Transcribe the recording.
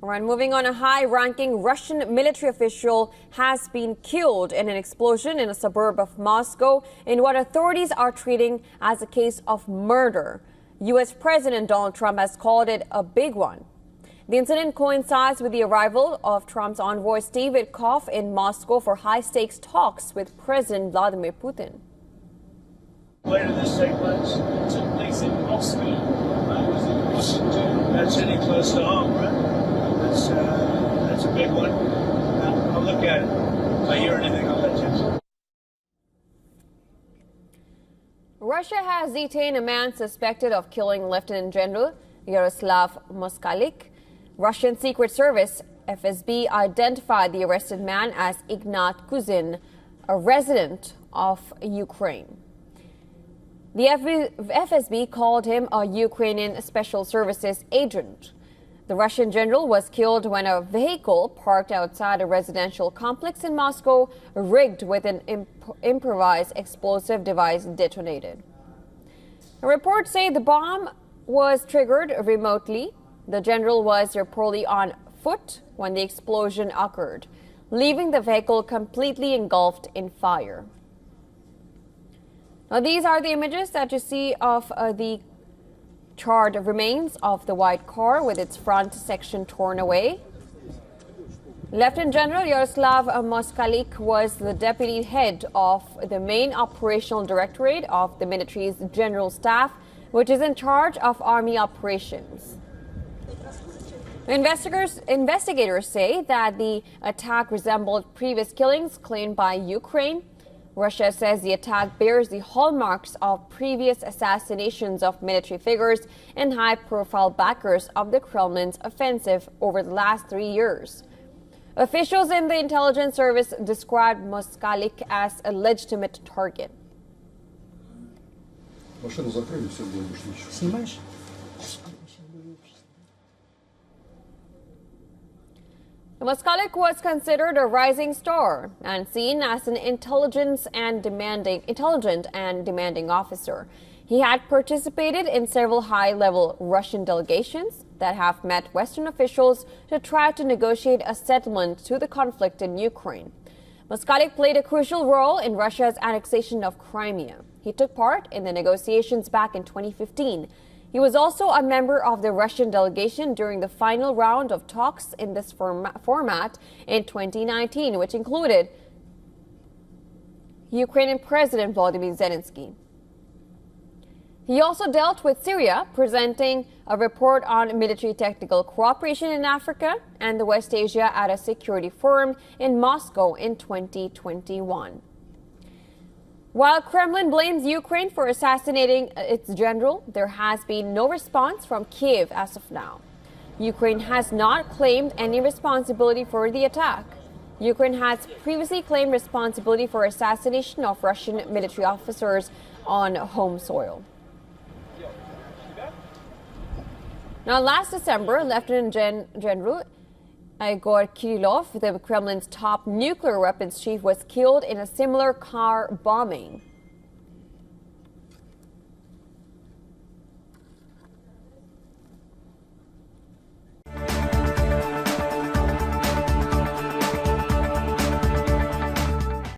All right, moving on, a high-ranking Russian military official has been killed in an explosion in a suburb of Moscow in what authorities are treating as a case of murder. U.S. President Donald Trump has called it a big one. The incident coincides with the arrival of Trump's envoy Steve Witkoff in Moscow for high-stakes talks with President Vladimir Putin. Where did this take place? It took place in Moscow. That was in Washington. That's hitting close to home, right? That's a big one. I'll look at it. If I hear anything, I'll let you know. Russia has detained a man suspected of killing Lieutenant General Yaroslav Moskalik. Russian Secret Service, FSB, identified the arrested man as Ignat Kuzin, a resident of Ukraine. The FSB called him a Ukrainian Special Services agent. The Russian general was killed when a vehicle parked outside a residential complex in Moscow, rigged with an improvised explosive device, detonated. Reports say the bomb was triggered remotely. The general was reportedly on foot when the explosion occurred, leaving the vehicle completely engulfed in fire. Now, these are the images that you see of the charred remains of the white car with its front section torn away. Lieutenant General Yaroslav Moskalik was the deputy head of the main operational directorate of the military's general staff, which is in charge of army operations. Investigators say that the attack resembled previous killings claimed by Ukraine. Russia says the attack bears the hallmarks of previous assassinations of military figures and high-profile backers of the Kremlin's offensive over the last 3 years. Officials in the intelligence service described Moskalik as a legitimate target. Moskalik was considered a rising star and seen as an intelligent and demanding officer. He had participated in several high-level Russian delegations that have met Western officials to try to negotiate a settlement to the conflict in Ukraine. Moskalik played a crucial role in Russia's annexation of Crimea. He took part in the negotiations back in 2015. He was also a member of the Russian delegation during the final round of talks in this format in 2019, which included Ukrainian President Volodymyr Zelensky. He also dealt with Syria, presenting a report on military technical cooperation in Africa and the West Asia at a security forum in Moscow in 2021. While Kremlin blames Ukraine for assassinating its general, there has been no response from Kiev as of now. Ukraine has not claimed any responsibility for the attack. Ukraine has previously claimed responsibility for assassination of Russian military officers on home soil. Now, last December, Lieutenant General Igor Kirillov, the Kremlin's top nuclear weapons chief, was killed in a similar car bombing.